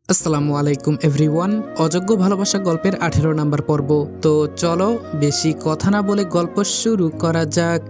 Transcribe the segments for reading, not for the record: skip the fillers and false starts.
আসসালামু আলাইকুম এভরিওয়ান। অযোগ্য ভালোবাসা গল্পের 18 নাম্বার পর্ব। তো চলো বেশি কথা না বলে গল্প শুরু করা যাক।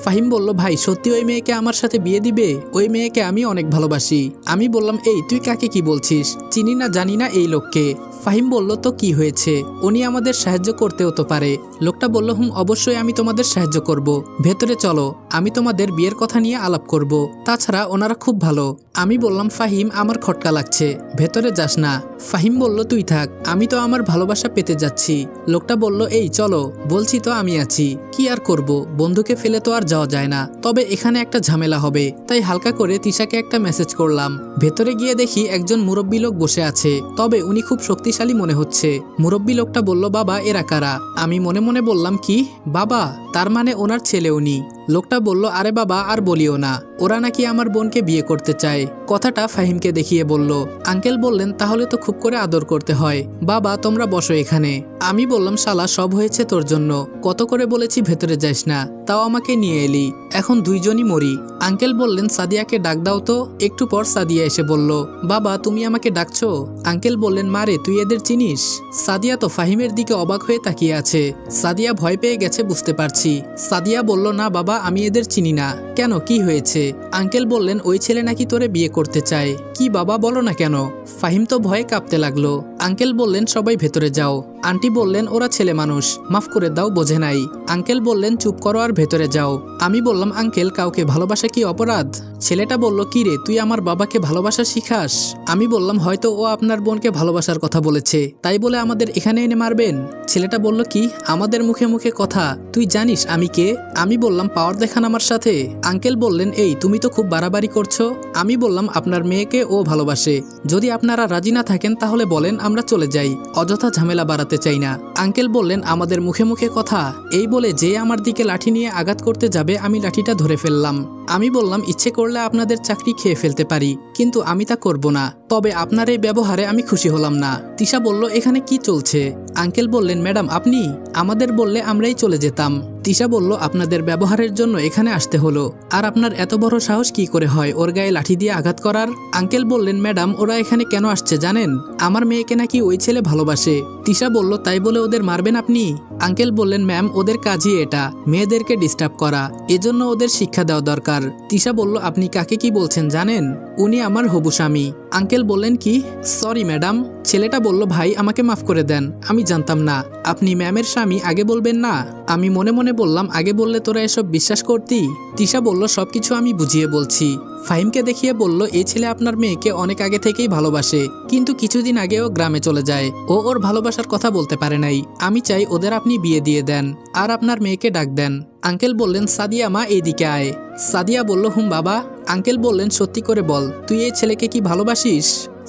ফাহিম বলল, ভাই সত্যি ওই মেয়েকে আমার সাথে বিয়ে দিবে? ওই মেয়েকে আমি অনেক ভালোবাসি। আমি বললাম, এই তুই কাকে কি বলছিস? চিনি না জানি না এই লোককে। ফাহিম বলল, তো কি হয়েছে? উনি আমাদের সাহায্য করতেও তো পারে। লোকটা বলল, অবশ্যই আমি তোমাদের সাহায্য করব। ভেতরে চলো, আমি তোমাদের বিয়ের কথা নিয়ে আলাপ করব। তাছাড়া ওনারা খুব ভালো। আমি বললাম, ফাহিম আমার খটকা লাগছে, ভেতরে যাস না। ফাহিম বলল, তুই থাক, আমি তো আমার ভালোবাসা পেতে যাচ্ছি। লোকটা বলল, এই চলো, বলছি তো আমি আছি। কি আর করব, বন্ধুকে ফেলে তো আর যাওয়া যায় না। তবে এখানে একটা ঝামেলা হবে, তাই হালকা করে তিশাকে একটা মেসেজ করলাম। ভেতরে গিয়ে দেখি একজন মুরব্বী লোক বসে আছে, তবে উনি খুব শক্তিশালী মনে হচ্ছে। মুরব্বী লোকটা বলল, বাবা এরা কারা? আমি মনে মনে বললাম, কি বাবা? তার মানে ওনার ছেলে উনি। লোকটা বলল, আরে বাবা আর বলিও না, ওরা নাকি আমার বোনকে বিয়ে করতে চায়। কথাটা ফাহিমকে দেখিয়ে বলল। আঙ্কেল বললেন, তাহলে তো খুব করে আদর করতে হয়। বাবা তোমরা বসো এখানে। আমি বললাম, শালা সব হয়েছে তোর জন্য, কত করে বলেছি ভেতরে যাস না, তাও আমাকে নিয়ে এলি, এখন দুইজনই মরি। আঙ্কেল বললেন, সাদিয়াকে ডাক দাও তো। একটু পর সাদিয়া এসে বলল, বাবা তুমি আমাকে ডাকছো? আঙ্কেল বললেন, মারে তুই এদের চিনিস? সাদিয়া তো ফাহিমের দিকে অবাক হয়ে তাকিয়ে আছে। সাদিয়া ভয় পেয়ে গেছে বুঝতে পারছি। সাদিয়া বলল, না বাবা আমি এদের চিনি না। কেন, কি হয়েছে? আঙ্কেল বললেন, ওই ছেলে নাকি তোরে বিয়ে করতে চায়। কি বাবা বলো না কেন? ফাহিম তো ভয়ে কাঁপতে লাগলো। আঙ্কেল বললেন, সবাই ভেতরে যাও। আন্টি বললেন, ওরা ছেলে মানুষ, মাফ করে দাও, বোঝে নাই। আঙ্কেল বললেন, চুপ করো আর ভেতরে যাও। আমি বললাম, আঙ্কেল কাউকে ভালোবাসা কি অপরাধ? ছেলেটা বলল, কি রে তুই আমার বাবাকে ভালোবাসা শিখাস? আমি বললাম, হয়তো ও আপনার বোনকে ভালোবাসার কথা বলেছে, তাই বলে আমাদের এখানে এনে মারবেন? ছেলেটা বলল, কি আমাদের মুখে মুখে কথা? তুই জানিস আমি কে? আমি বললাম, পাওয়ার দেখান আমার সাথে। আঙ্কেল বললেন, এই তুমি তো খুব বাড়াবাড়ি করছো। আমি বললাম, আপনার মেয়েকে ও ভালোবাসে, যদি আপনারা রাজি না থাকেন তাহলে বলেন, আমরা চলে যাই, অযথা ঝামেলা বাড়াতে চাই না। আঙ্কেল বললেন, আমাদের মুখে মুখে কথা? এই বলে যে আমার দিকে লাঠি নিয়ে আঘাত করতে যাবে আমি লাঠিটা ধরে ফেললাম। আমি বললাম, ইচ্ছে করলে আপনাদের চাকরি খেয়ে ফেলতে পারি, কিন্তু আমি তা করব না। তবে আপনার এই ব্যবহারে আমি খুশি হলাম না। তিশা বলল, এখানে কি চলছে? আঙ্কেল বললেন, ম্যাডাম আপনি আমাদের বললে আমরাই চলে যেতাম। তিশা বলল, আপনাদের ব্যবহারের জন্য এখানে আসতে হলো। আর আপনার এত বড় সাহস কি করে হয় ওর গায়ে লাঠি দিয়ে আঘাত করার? আঙ্কেল বললেন, ম্যাডাম ওরা এখানে কেন আসছে জানেন? আমার মেয়েকে নাকি ওই ছেলে ভালোবাসে। তিশা বলল, তাই বলে ওদের মারবেন আপনি? আঙ্কেল বললেন, ম্যাম ওদের কাজই এটা, মেয়েদেরকে ডিস্টার্ব করা, এজন্য ওদের শিক্ষা দেওয়া দরকার। তিশা বলল, আপনি কাকে কি বলছেন জানেন? উনি আমার হবু স্বামী। আঙ্কেল বললেন, কি? Sorry madam. ছেলেটা বলল, ভাই আমাকে মাফ করে দেন, আমি জানতাম না আপনি ম্যামের স্বামী, আগে বলবেন না? আমি মনে মনে বললাম, আগে বললে তোরা এসব বিশ্বাস করতি? তিশা বলল, সবকিছু আমি বুঝিয়ে বলছি। ফাহিমকে দেখিয়ে বলল, এই ছেলে আপনার মেয়েকে অনেক আগে থেকেই ভালোবাসে, কিন্তু কিছুদিন আগেও গ্রামে চলে যায়। ও ওর ভালোবাসার কথা বলতে পারে নাই। আমি চাই ওদের আপনি বিয়ে দিয়ে দেন, আর আপনার মেয়েকে ডাক দেন। আঙ্কেল বললেন, সাদিয়া মা এইদিকে আয়। সাদিয়া বলল, বাবা। আঙ্কেল বললেন, সত্যি করে বল, তুই এই ছেলেকে কি ভালোবাসিস?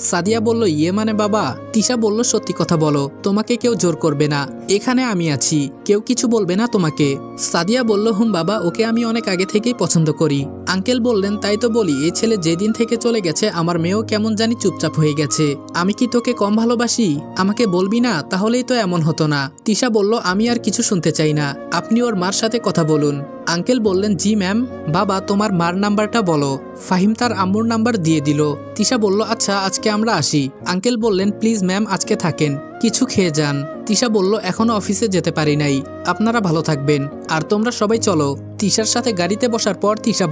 সাদিয়া বলল, ইয়ে মানে বাবা। তিশা বলল, সত্যি কথা বলো, তোমাকে কেউ জোর করবে না, এখানে আমি আছি, কেউ কিছু বলবে না তোমাকে। সাদিয়া বলল, বাবা ওকে আমি অনেক আগে থেকেই পছন্দ করি। আঙ্কেল বললেন, তাই তো বলি, এই ছেলে যেদিন থেকে চলে গেছে আমার মেয়েও কেমন জানি চুপচাপ হয়ে গেছে। আমি কি তোকে কম ভালোবাসি? আমাকে বলবি না, তাহলেই তো এমন হতো না। তিশা বলল, আমি আর কিছু শুনতে চাই না, আপনি ওর মার সাথে কথা বলুন। আঙ্কেল বললেন, জি ম্যাম। বাবা তোমার মার নাম্বারটা বলো। ফাহিম তার আম্মুর নাম্বার দিয়ে দিল। তিশা বলল, আচ্ছা আজকে আমরা আসি। আঙ্কেল বললেন, প্লিজ ম্যাম আজকে থাকেন, কিছু খেয়ে যান। তিশা বলল, এখনো অফিসে যেতে পারি নাই, আপনারা ভালো থাকবেন, আর তোমরা সবাই চলো। তিশার সাথে গাড়িতে বসার পর তিশা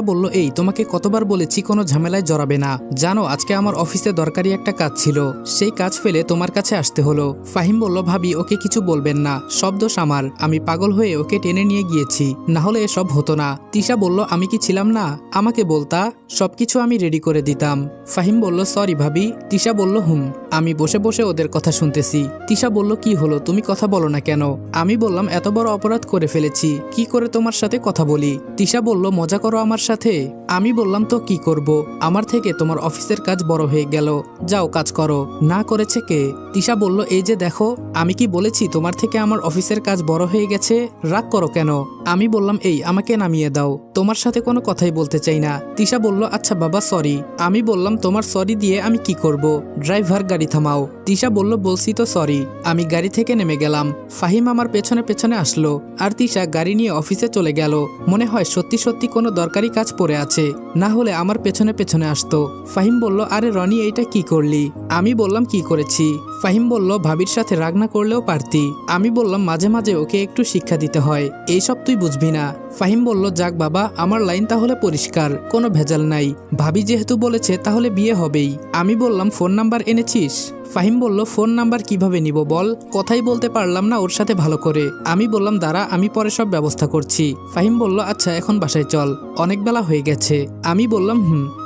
বলল, এই তোমাকে কতবার বলেছি কোনো ঝামেলায় জড়াবে না, জানো আজকে আমার অফিসে দরকারি একটা কাজ ছিল, সেই কাজ ফেলে তোমার কাছে আসতে হলো। ফাহিম বলল, ভাবি ওকে কিছু বলবেন না, সব দোষ আমার, আমি পাগল হয়ে ওকে টেনে নিয়ে গিয়েছি, না হলে এসব হতো না। তিশা বলল, আমি কি ছিলাম না? আমাকে বলতা, সবকিছু আমি রেডি করে দিতাম। ফাহিম বলল, সরি ভাবি। তিশা বলল, আমি বসে বসে ওদের কথা শুনতেছি। তিশা বলল, কি হলো তুমি কথা বলো না কেন? আমি বললাম, এত বড় অপরাধ করে ফেলেছি, কি করে তোমার সাথে কথা বলি? তিশা বলল, মজা করো আমার সাথে? আমি বললাম, তো কি করব, আমার থেকে তোমার অফিসের কাজ বড় হয়ে গেল, যাও কাজ করো। না করেছে কে? তিশা বলল, এই যে দেখো, আমি কি বলেছি তোমার থেকে আমার অফিসের কাজ বড় হয়ে গেছে? রাগ করো কেন? আমি বললাম এই আমাকে নামিয়ে দাও, তোমার সাথে কোনো কথাই বলতে চাই না। তিশা বলল আচ্ছা বাবা সরি। আমি বললাম তোমার সরি দিয়ে আমি কি করব, ড্রাইভার গাড়ি থামাও। তিশা বলল বলছি তো সরি। আমি গাড়ি থেকে নেমে গেলাম। ফাহিম আমার পেছনে পেছনে আসলো আর তিশা গাড়ি নিয়ে অফিসে চলে গেল। মনে হয় সত্যি সত্যি কোনো দরকারি কাজ পড়ে আছে, না হলে আমার পেছনে পেছনে আসতো। ফাহিম বলল আরে রনি এইটা কি করলি? আমি বললাম কি করেছি? ফাহিম বলল ভাবির সাথে রাগ না করলেও পারতি। আমি বললাম মাঝে মাঝে ওকে একটু শিক্ষা দিতে হয়, এইসব তুই বুঝবি না। ফাহিম বলল যাক বাবা, আমার লাইন তাহলে পরিষ্কার, কোনো ভেজাল নাই। ভাবি যেহেতু বলেছে তাহলে বিয়ে হবেই। আমি বললাম ফোন নাম্বার এনেছিস? ফাহিম বলল ফোন নাম্বার কিভাবে নিব বল, কথাই বলতে পারলাম না ওর সাথে ভালো করে। আমি বললাম দাঁড়া, আমি পরে সব ব্যবস্থা করছি। ফাহিম বলল আচ্ছা এখন বাসায় চল, অনেক বেলা হয়ে গেছে। আমি বললাম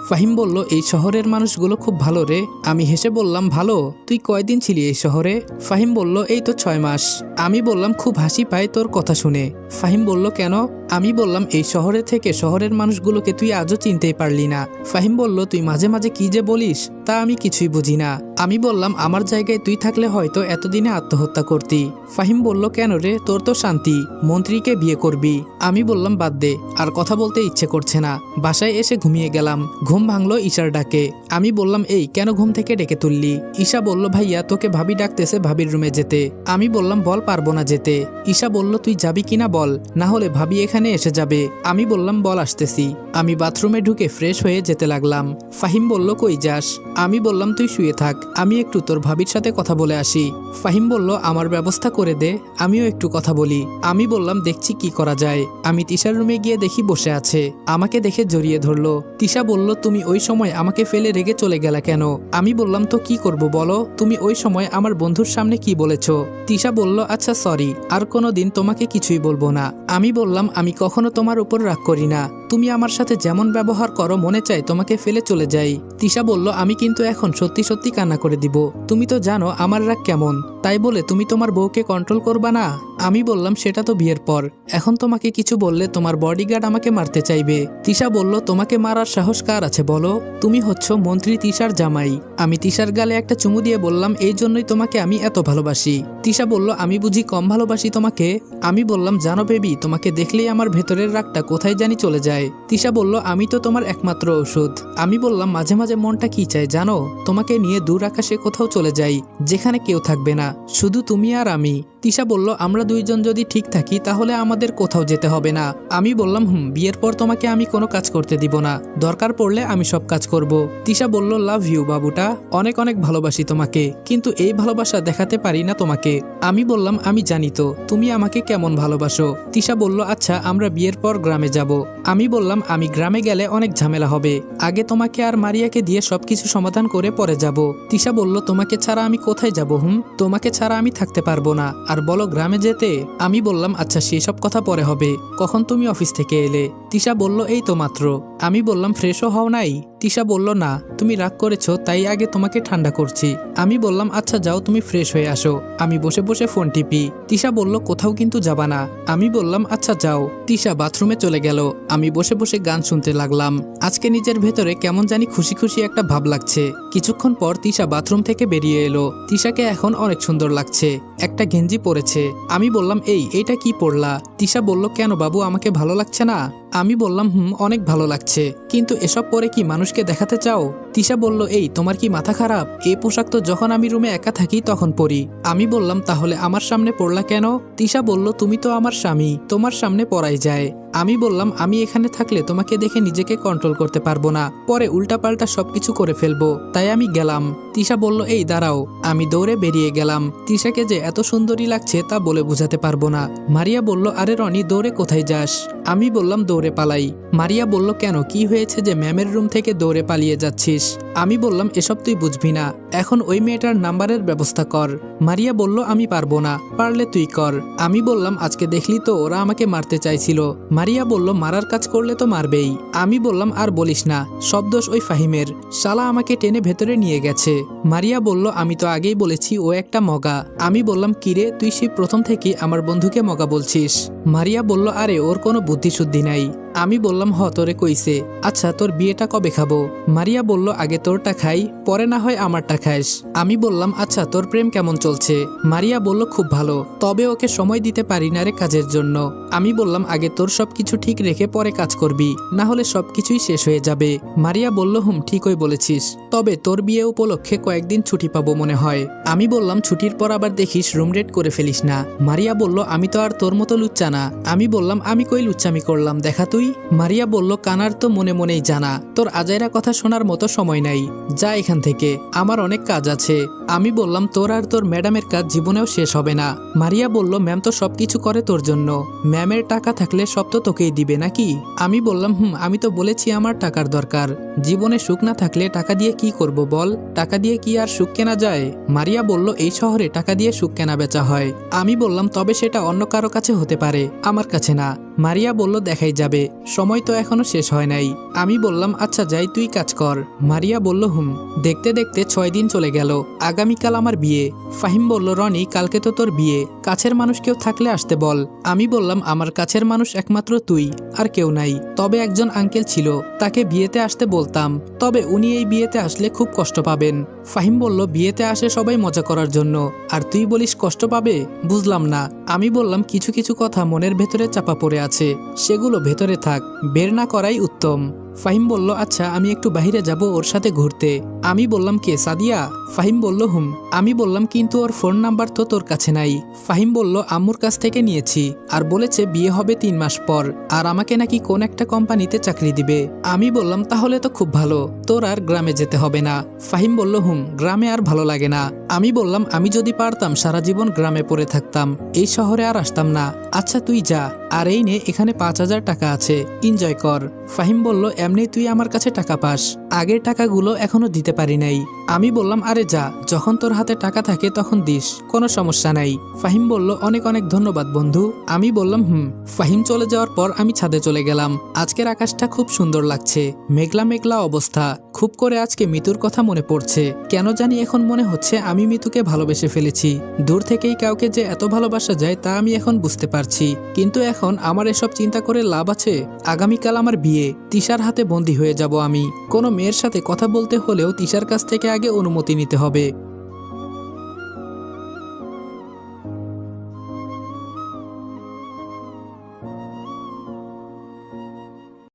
ফাহিম বলল এই শহরের মানুষগুলো খুব ভালো রে। আমি হেসে বললাম ভালো? তুই কয়দিন ছিলি এই শহরে? ফাহিম বলল এই তো 6 মাস। আমি বললাম খুব হাসি পায় তোর কথা শুনে। ফাহিম বলল কেন? আমি বললাম এই শহরে থেকে শহরের মানুষগুলোকে তুই আজও চিনতেই পারলি না। ফাহিম বলল তুই মাঝে মাঝে কি যে বলিস তা আমি কিছুই বুঝি না। আমি বললাম আমার জায়গায় তুই থাকলে হয়তো এতদিনে আত্মহত্যা করতি। ফাহিম বলল কেন রে, তোর তো শান্তি, মন্ত্রীকে বিয়ে করবি। আমি বললাম বাদ দে, আর কথা বলতে ইচ্ছে করছে না। বাসায় এসে ঘুমিয়ে গেলাম। ঘুম ভাঙলো ঈশার ডাকে। আমি বললাম এই কেন ঘুম থেকে ডেকে তুললি? ঈশা বলল ভাইয়া তোকে ভাবি ডাকতেছে ভাবির রুমে যেতে। আমি বললাম বল পারবো না যেতে। ঈশা বলল তুই যাবি কিনা বল, না হলে ভাবি এখানে এসে যাবে। আমি বললাম বল আসতেছি। আমি বাথরুমে ঢুকে ফ্রেশ হয়ে যেতে লাগলাম। ফাহিম বলল কই যাস? আমি বললাম তুই শুয়ে থাক, আমি একটু তোর ভাবির সাথে কথা বলে আসি। ফাহিম বলল আমার ব্যবস্থা করে দে, আমিও একটু কথা বলি। আমি বললাম দেখছি কি করা যায়। আমি তিশার রুমে গিয়ে দেখি বসে আছে, আমাকে দেখে জড়িয়ে ধরলো। তিশা বলল তুমি ওই সময় আমাকে ফেলে রেগে চলে গেলা কেন? আমি বললাম তো কি করব বলো, তুমি ওই সময় আমার বন্ধুর সামনে কি বলেছো? তিশা বলল আচ্ছা সরি, আর কোনোদিন তোমাকে কিছুই বলবো না। আমি বললাম আমি কখনো তোমার উপর রাগ করি না, তুমি আমার সাথে যেমন ব্যবহার করো মনে চাই তোমাকে ফেলে চলে যাই। তিশা বলল আমি কিন্তু এখন সত্যি সত্যি কান্না করে দিব, তুমি তো জানো আমার রাগ কেমন, তাই বলে তুমি তোমার বউকে কন্ট্রোল করবা না? আমি বললাম সেটা তো বিয়ের পর, এখন তোমাকে কিছু বললে তোমার বডিগার্ড আমাকে মারতে চাইবে। তিশা বলল তোমাকে মারার সাহস কার আছে বলো, তুমি হচ্ছ মন্ত্রী তিশার জামাই। আমি তিশার গালে একটা চুমু দিয়ে বললাম এই জন্যই তোমাকে আমি এত ভালোবাসি। তিশা বলল আমি বুঝি কম ভালোবাসি তোমাকে? আমি বললাম জানো বেবি, তোমাকে দেখলেই আমার ভেতরের রাগটা কোথায় জানি চলে যায়। তিশা বলল আমি তো তোমার একমাত্র ওষুধ। আমি বললাম মাঝে মাঝে মনটা কি চায় জানো, তোমাকে নিয়ে দূর আকাশে কোথাও চলে যাই, যেখানে কেউ থাকবে না, শুধু তুমি আর আমি। তিশা বলল আমরা দুইজন যদি ঠিক থাকি তাহলে আমাদের কোথাও যেতে হবে না। আমি বললাম বিয়ের পর তোমাকে আমি কোনো কাজ করতে দিব না, দরকার পড়লে আমি সব কাজ করব। তিশা বলল লাভ ইউ বাবুটা, অনেক অনেক ভালোবাসি তোমাকে, কিন্তু এই ভালোবাসা দেখাতে পারি না তোমাকে। আমি বললাম আমি জানি তো তুমি আমাকে কেমন ভালোবাসো। তিশা বলল আচ্ছা আমরা বিয়ের পর গ্রামে যাব। আমি বললাম আমি গ্রামে গেলে অনেক ঝামেলা হবে, আগে তোমাকে আর মারিয়াকে দিয়ে সবকিছু সমাধান করে পরে যাব। তিশা বলল তোমাকে ছাড়া আমি কোথায় যাব? তোমাকে ছাড়া আমি থাকতে পারবো না, আর বলো গ্রামে যেতে। আমি বললাম আচ্ছা সেসব কথা পরে হবে, কখন তুমি অফিস থেকে এলে? তিশা বলল এই তো মাত্র। আমি বললাম ফ্রেশও হও নাই? তিশা বলল না, তুমি রাগ করেছো তাই আগে তোমাকে ঠান্ডা করছি। আমি বললাম আচ্ছা যাও তুমি ফ্রেশ হয়ে আসো, আমি বসে বসে ফোন টিপি। তিশা বলল কোথাও কিন্তু যাবা না? আমি বললাম আচ্ছা যাও। তিশা বাথরুমে চলে গেল, আমি বসে বসে গান শুনতে লাগলাম। আজকে নিজের ভেতরে কেমন জানি খুশি খুশি একটা ভাব লাগছে। কিছুক্ষণ পর তিশা বাথরুম থেকে বেরিয়ে এলো। তিশাকে এখন অনেক সুন্দর লাগছে, একটা গেঞ্জি পরেছে। আমি বললাম এইটা কি পরলা? তিশা বলল কেন বাবু, আমাকে ভালো লাগছে না? আমি বললাম অনেক ভালো লাগছে, কিন্তু এসব পরে কি মানুষকে দেখাতে চাও? তিশা বলল এই তোমার কি মাথা খারাপ? এই পোশাক তো যখন আমি রুমে একা থাকি তখন পরি। আমি বললাম তাহলে আমার সামনে পরলা কেন? তিশা বলল তুমি তো আমার স্বামী, তোমার সামনে পরাই যায়। আমি বললাম আমি এখানে থাকলে তোমাকে দেখে নিজেকে কন্ট্রোল করতে পারবো না, পরে উল্টাপাল্টা সবকিছু করে ফেলবো, তাই আমি গেলাম। তিশা বলল এই দাঁড়াও। আমি দৌড়ে বেরিয়ে গেলাম। তিশাকে যে এত সুন্দরী লাগছে তা বলে বোঝাতে পারবো না। মারিয়া বলল আরে রনি দৌড়ে কোথায় যাস? আমি বললাম দৌড়ে পালাই। মারিয়া বলল কেন, কি হয়েছে যে ম্যামের রুম থেকে দৌড়ে পালিয়ে যাচ্ছিস? আমি বললাম এসব তুই বুঝবি না, এখন ওই মেয়েটার নাম্বারের ব্যবস্থা কর। মারিয়া বলল আমি পারবো না, পারলে তুই কর। আমি বললাম আজকে দেখলি তো ওরা আমাকে মারতে চাইছিল। মারিয়া বলল মারার কাজ করলে তো মারবেই। আমি বললাম আর বলিস না, সব দোষ ওই ফাহিমের, শালা আমাকে টেনে ভেতরে নিয়ে গেছে। মারিয়া বলল আমি তো আগেই বলেছি ও একটা মগা। আমি বললাম কিরে, তুই সেই প্রথম থেকেই আমার বন্ধুকে মগা বলছিস? মারিয়া বলল, আরে ওর কোনো বুদ্ধিশুদ্ধি নাই। আমি বললাম, তোরে কইছে। আচ্ছা তোর বিয়েটা কবে খাবো? মারিয়া বলল, আগে তোরটা খাই, পরে না হয় আমারটা খাইস। আমি বললাম, আচ্ছা তোর প্রেম কেমন চলছে? মারিয়া বলল, খুব ভালো, তবে ওকে সময় দিতে পারি না রে কাজের জন্য। আমি বললাম, আগে তোর সবকিছু ঠিক রেখে পরে কাজ করবি, না হলে সবকিছুই শেষ হয়ে যাবে। মারিয়া বলল, ঠিকই বলেছিস, তবে তোর বিয়ে উপলক্ষে কয়েকদিন ছুটি পাবো মনে হয়। আমি বললাম, ছুটির পর আবার দেখিস রুম রেট করে ফেলিস না। মারিয়া বলল, আমি তো আর তোর মতো লুচ্চা না। আমি বললাম, আমি কই লুচ্চামি করলাম, দেখা তুই। মারিয়া বলল, কানার তো মনে মনেই জানা, তোর আজাইরা কথা শোনার মতো সময় নাই, যা এখান থেকে, আমার অনেক কাজ আছে। আমি বললাম, তোর আর তোর ম্যাডামের কাজ জীবনেও শেষ হবে না। মারিয়া বলল, ম্যাম তো সবকিছু করে তোর জন্য, ম্যামের টাকা থাকলে সব তো তোকেই দিবে নাকি? আমি বললাম, আমি তো বলেছি আমার টাকার দরকার, জীবনে সুখ না থাকলে টাকা দিয়ে কি করব বল, টাকা দিয়ে কি আর সুখ কেনা যায়? মারিয়া বলল, এই শহরে টাকা দিয়ে সুখ কেনা বেচা হয়। আমি বললাম, তবে সেটা অন্য কারো কাছে হতে পারে, আমার কাছে না। মারিয়া বলল, দেখাই যাবে, সময় তো এখনো শেষ হয় নাই। আমি বললাম, আচ্ছা যাই, তুই কাজ কর। মারিয়া বলল, দেখতে দেখতে 6 দিন চলে গেল, আগামীকাল আমার বিয়ে। ফাহিম বলল, রনি কালকে তো তোর বিয়ে, কাছের মানুষ কেউ থাকলে আসতে বল। আমি বললাম, আমার কাছের মানুষ একমাত্র তুই, আর কেউ নাই, তবে একজন আঙ্কেল ছিল, তাকে বিয়েতে আসতে বলতাম, তবে উনি এই বিয়েতে আসলে খুব কষ্ট পাবেন। ফাহিম বলল, বিয়েতে আসে সবাই মজা করার জন্য, আর তুই বলিস কষ্ট পাবে, বুঝলাম না। আমি বললাম, কিছু কিছু কথা মনের ভেতরে চাপা পড়ে আছে, সেগুলো ভেতরে থাক, বের না করাই উত্তম। ফাহিম বলল, আচ্ছা আমি একটু বাইরে যাব ওর সাথে ঘুরতে। আমি বললাম, কে, সাদিয়া? ফাহিম বলল, আমি বললাম, কিন্তু ওর ফোন নাম্বার তো তোর কাছে নাই। ফাহিম বলল, আম্মুর কাছ থেকে নিয়েছি, আর বলেছে বিয়ে হবে 3 মাস পর, আর আমাকে নাকি কোন একটা কোম্পানিতে চাকরি দিবে। আমি বললাম, তাহলে তো খুব ভালো, তোর আর গ্রামে যেতে হবে না। ফাহিম বলল, গ্রামে আর ভালো লাগে না। আমি বললাম, আমি যদি পারতাম সারা জীবন গ্রামে পড়ে থাকতাম, এই শহরে আর আসতাম না। আচ্ছা তুই যা, আর এই নে, এখানে 5,000 টাকা আছে, এনজয় কর। ফাহিম বলল, এমনি তুই আমার কাছে টাকা পাস, আগের টাকাগুলো এখনো দিতে পারি নাই। আমি বললাম, আরে যা, যখন তোর হাতে টাকা থাকে তখন দিস, কোনো সমস্যা নাই। ফাহিম বলল, অনেক অনেক ধন্যবাদ বন্ধু। আমি বললাম, ফাহিম চলে যাওয়ার পর আমি ছাদে চলে গেলাম। আজকের আকাশটা খুব সুন্দর লাগছে, মেঘলা মেঘলা অবস্থা। খুব করে আজকে মিতুর কথা মনে পড়ছে, কেন জানি এখন মনে হচ্ছে আমি মিতুকে ভালোবেসে ফেলেছি। দূর থেকেই কাউকে যে এত ভালোবাসা যায় তা আমি এখন বুঝতে পারছি, কিন্তু এখন আমার এসব চিন্তা করে লাভ আছে? আগামীকাল আমার বিয়ে, তিশার হাতে বন্দী হয়ে যাব আমি। কোনো মেয়ের সাথে কথা বলতে হলেও তিশার কাছ থেকে আগে অনুমতি নিতে হবে।